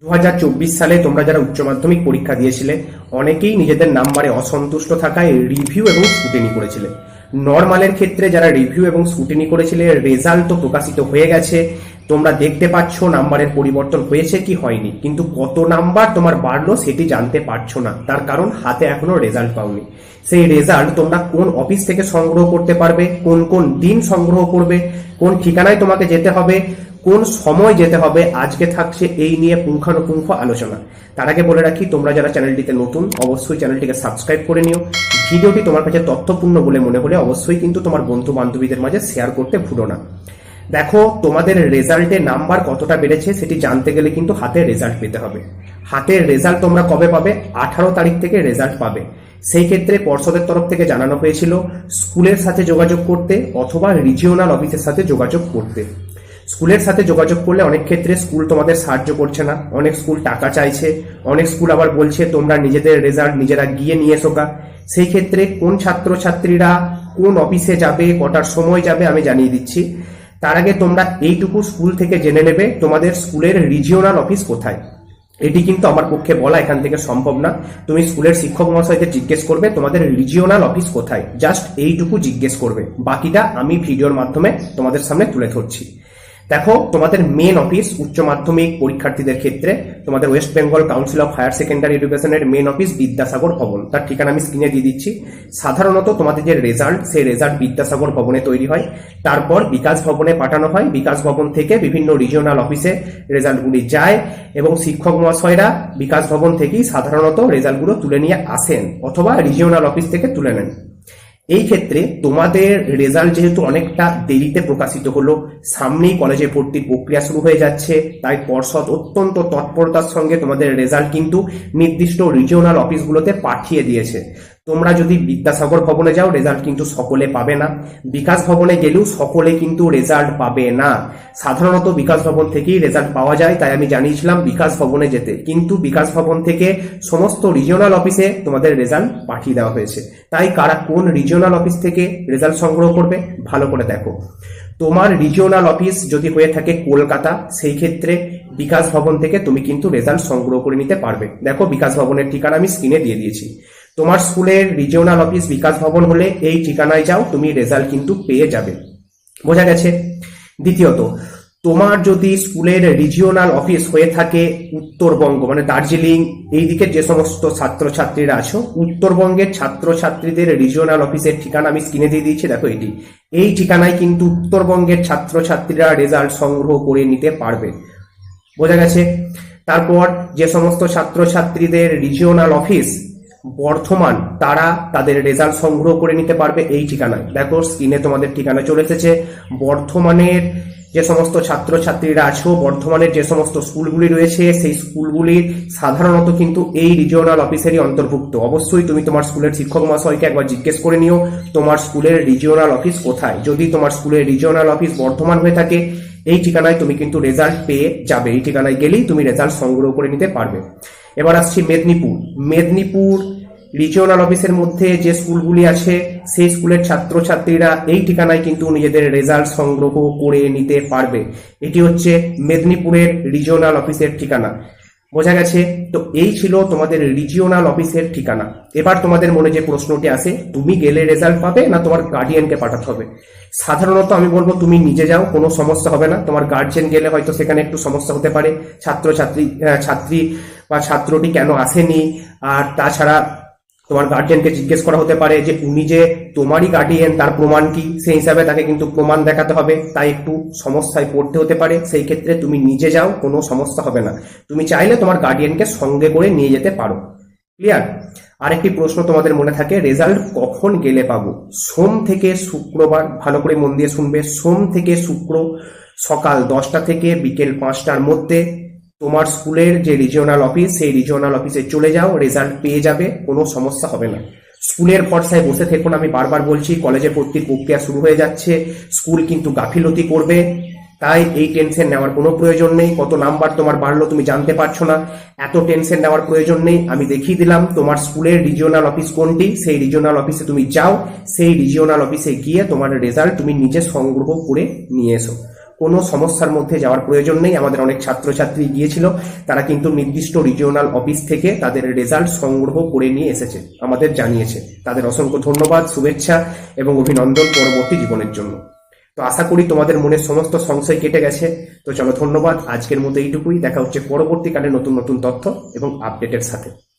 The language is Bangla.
2024 সালে তোমরা যারা উচ্চ মাধ্যমিক পরীক্ষা দিয়েছিলে অনেকেই নিজেদের নাম্বারে অসন্তুষ্ট থাকায় রিভিউ এবং স্কুটিনি করেছিলে। নর্মালের ক্ষেত্রে যারা রিভিউ এবং স্কুটিনি করেছিলে রেজাল্ট তো প্রকাশিত হয়ে গেছে, তোমরা দেখতে পাচ্ছ নাম্বারের পরিবর্তন হয়েছে কি হয়নি, কিন্তু কত নাম্বার তোমার বাড়লো সেটি জানতে পারছো না, তার কারণ হাতে এখনো রেজাল্ট পাওনি। সেই রেজাল্ট তোমরা কোন অফিস থেকে সংগ্রহ করতে পারবে, কোন কোন দিন সংগ্রহ করবে, কোন ঠিকানায় তোমাকে যেতে হবে, কোন সময় যেতে হবে, আজকে থাকছে এই নিয়ে পুঙ্খানুপুঙ্খ আলোচনা। তার আগে বলে রাখি, তোমরা যারা চ্যানেলটিতে নতুন অবশ্যই চ্যানেলটিকে সাবস্ক্রাইব করে নিও। ভিডিওটি তোমার কাছে তথ্যপূর্ণ বলে মনে হলে অবশ্যই কিন্তু তোমার বন্ধু বান্ধবীদের মাঝে শেয়ার করতে ভুলো না। দেখো, তোমাদের রেজাল্টে নাম্বার কতটা বেড়েছে সেটি জানতে গেলে কিন্তু হাতের রেজাল্ট পেতে হবে। হাতের রেজাল্ট তোমরা কবে পাবে? 18 তারিখ থেকে রেজাল্ট পাবে। সেই ক্ষেত্রে পর্ষদের তরফ থেকে জানানো হয়েছিল স্কুলের সাথে যোগাযোগ করতে অথবা রিজিওনাল অফিসের সাথে যোগাযোগ করতে। স্কুলের সাথে যোগাযোগ করলে অনেক ক্ষেত্রে স্কুল তোমাদের সাহায্য করছে না, অনেক স্কুল টাকা চাইছে, অনেক স্কুল আবার বলছে তোমরা নিজেদের রেজাল্ট নিজেরা গিয়ে নিয়ে এসো। সেই ক্ষেত্রে কোন ছাত্রছাত্রীরা কোন অফিসে যাবে, কটার সময় যাবে আমি জানিয়ে দিচ্ছি। তার আগে তোমরা এইটুকু স্কুল থেকে জেনে নেবে তোমাদের স্কুলের রিজিওনাল অফিস কোথায়। এটি কিন্তু আমার পক্ষে বলা এখান থেকে সম্ভব না। তুমি স্কুলের শিক্ষক মহাশয়দের জিজ্ঞেস করবে তোমাদের রিজিওনাল অফিস কোথায়, জাস্ট এইটুকু জিজ্ঞেস করবে, বাকিটা আমি ভিডিওর মাধ্যমে তোমাদের সামনে তুলে ধরছি। দেখো, তোমাদের মেন অফিস উচ্চ মাধ্যমিক পরীক্ষার্থীদের ক্ষেত্রে তোমাদের West Bengal Council of Higher Secondary এডুকেশনের মেন অফিস বিদ্যাসাগর ভবন, তার ঠিকানা আমি স্ক্রিনে দিয়ে দিচ্ছি। সাধারণত তোমাদের যে রেজাল্ট, সেই রেজাল্ট বিদ্যাসাগর ভবনে তৈরি হয়, তারপর বিকাশ ভবনে পাঠানো হয়, বিকাশ ভবন থেকে বিভিন্ন রিজিওনাল অফিসে রেজাল্টগুলি যায় এবং শিক্ষক মহাশয়রা বিকাশ ভবন থেকেই সাধারণত রেজাল্টগুলো তুলে নিয়ে আসেন অথবা রিজিওনাল অফিস থেকে তুলে নেন। এই ক্ষেত্রে তোমাদের রেজাল্ট যেহেতু অনেকটা দেরিতে প্রকাশিত হলো, সামনেই কলেজে ভর্তির প্রক্রিয়া শুরু হয়ে যাচ্ছে, তাই পর্ষদ অত্যন্ত তৎপরতার সঙ্গে তোমাদের রেজাল্ট কিন্তু নির্দিষ্ট রিজিওনাল অফিসগুলোতে পাঠিয়ে দিয়েছে। তোমরা যদি বিদ্যাসাগর ভবনে যাও রেজাল্ট কিন্তু সকলে পাবে না, বিকাশ ভবনে গেলেও সকলে কিন্তু রেজাল্ট পাবে না। সাধারণত বিকাশ ভবন থেকেই রেজাল্ট পাওয়া যায়, তাই আমি জানিয়েছিলাম বিকাশ ভবনে যেতে, কিন্তু বিকাশ ভবন থেকে সমস্ত রিজিওনাল অফিসে তোমাদের রেজাল্ট পাঠিয়ে দেওয়া হয়েছে। তাই কারা কোন রিজিওনাল অফিস থেকে রেজাল্ট সংগ্রহ করবে ভালো করে দেখো। তোমার রিজিওনাল অফিস যদি হয়ে থাকে কলকাতা, সেই ক্ষেত্রে বিকাশ ভবন থেকে তুমি কিন্তু রেজাল্ট সংগ্রহ করে নিতে পারবে। দেখো, বিকাশ ভবনের ঠিকানা আমি স্ক্রিনে দিয়ে দিয়েছি। তোমার স্কুলের রিজিওনাল অফিস বিকাশ ভবন হলে এই ঠিকানায় যাও, তুমি রেজাল্ট কিন্তু পেয়ে যাবে। বোঝা গেছে? দ্বিতীয়ত, তোমার যদি স্কুলের রিজিওনাল অফিস হয়ে থাকে উত্তরবঙ্গ মানে দার্জিলিং এই দিকের যে সমস্ত ছাত্রছাত্রীরা আছো, উত্তরবঙ্গের ছাত্রছাত্রীদের রিজিওনাল অফিসের ঠিকানা আমি স্ক্রিনে দিয়ে দিয়েছি। দেখো, এই ঠিকানায় কিন্তু উত্তরবঙ্গের ছাত্রছাত্রীরা রেজাল্ট সংগ্রহ করে নিতে পারবে। বোঝা গেছে? তারপর যে সমস্ত ছাত্রছাত্রীদের রিজিওনাল অফিস বর্ধমান, তারা তাদের রেজাল্ট সংগ্রহ করে নিতে পারবে এই ঠিকানায়। দেখো, স্ক্রিনে তোমাদের ঠিকানা চলে এসেছে। বর্ধমানের যে সমস্ত ছাত্রছাত্রীরা আছো, বর্ধমানের যে সমস্ত স্কুলগুলি রয়েছে, সেই স্কুলগুলির সাধারণত কিন্তু এই রিজিওনাল অফিসেরই অন্তর্ভুক্ত। অবশ্যই তুমি তোমার স্কুলের শিক্ষক মহাশয়কে একবার জিজ্ঞেস করে নিও তোমার স্কুলের রিজিওনাল অফিস কোথায়। যদি তোমার স্কুলের রিজিওনাল অফিস বর্ধমান হয়ে থাকে, এই ঠিকানায় তুমি কিন্তু রেজাল্ট পেয়ে যাবে। এই ঠিকানায় গেলেই তুমি রেজাল্ট সংগ্রহ করে নিতে পারবে। এবার আসছি মেদিনীপুর রিজিওনাল অফিসের মধ্যে যে স্কুলগুলি আছে, সেই স্কুলের ছাত্রছাত্রীরা এই ঠিকানায় কিন্তু নিজেদের রেজাল্ট সংগ্রহ করে নিতে পারবে। এটি হচ্ছে মেদিনীপুরের রিজিওনাল অফিসের ঠিকানা। বোঝা গেছে? তো এই ছিল তোমাদের রিজিওনাল অফিসের ঠিকানা। এবার তোমাদের মনে যে প্রশ্নটি আসে, তুমি গেলে রেজাল্ট পাবে না তোমার গার্ডিয়ানকে পাঠাতে হবে? সাধারণত আমি বলবো তুমি নিজে যাও, কোনো সমস্যা হবে না। তোমার গার্জিয়ান গেলে হয়তো সেখানে একটু সমস্যা হতে পারে, ছাত্রী বা ছাত্রটি কেন আসেনি, আর তাছাড়া তোমার গার্জিয়ানকে জিজ্ঞেস করা হতে পারে যে উনি যে তোমারই গার্ডিয়ান তার প্রমাণ কি, সেই হিসাবে তাকে কিন্তু প্রমাণ দেখাতে হবে, তাই একটু সমস্যায় পড়তে হতে পারে। সেই ক্ষেত্রে তুমি নিজে যাও, কোনো সমস্যা হবে না। তুমি চাইলে তোমার গার্ডিয়ানকে সঙ্গে করে নিয়ে যেতে পারো। ক্লিয়ার? আরেকটি প্রশ্ন তোমাদের মনে থাকে, রেজাল্ট কখন গেলে পাবো? সোম থেকে শুক্রবার, ভালো করে মন দিয়ে শুনবে, সোম থেকে শুক্র সকাল 10টা থেকে বিকেল 5টার মধ্যে তোমার স্কুলের যে রিজিওনাল অফিস, সেই রিজিওনাল অফিসে চলে যাও, রেজাল্ট পেয়ে যাবে, কোনো সমস্যা হবে না। স্কুলের ভরসায় বসে থেকো না। আমি বারবার বলছি, কলেজে ভর্তির প্রক্রিয়া শুরু হয়ে যাচ্ছে, স্কুল কিন্তু গাফিলতি করবে, তাই এই টেনশন নেওয়ার কোনো প্রয়োজন নেই। কত নাম্বার তোমার বাড়লো তুমি জানতে পারছো না, এত টেনশন নেওয়ার প্রয়োজন নেই। আমি দেখিয়ে দিলাম তোমার স্কুলের রিজিওনাল অফিস কোনটি, সেই রিজিওনাল অফিসে তুমি যাও, সেই রিজিওনাল অফিসে গিয়ে তোমার রেজাল্ট তুমি নিজে সংগ্রহ করে নিয়ে এসো। কোনো সমস্যার মধ্যে যাওয়ার প্রয়োজন নেই। আমাদের অনেক ছাত্রছাত্রী গিয়েছিল, তারা কিন্তু নির্দিষ্ট রিজিওনাল অফিস থেকে তাদের রেজাল্ট সংগ্রহ করে নিয়ে এসেছে, আমাদের জানিয়েছে। তাদের অসংখ্য ধন্যবাদ, শুভেচ্ছা এবং অভিনন্দন পরবর্তী জীবনের জন্য। তো আশা করি তোমাদের মনের সমস্ত সংশয় কেটে গেছে। তো চলো, ধন্যবাদ, আজকের মতো এইটুকুই। দেখা হচ্ছে পরবর্তীকালে নতুন নতুন তথ্য এবং আপডেটের সাথে।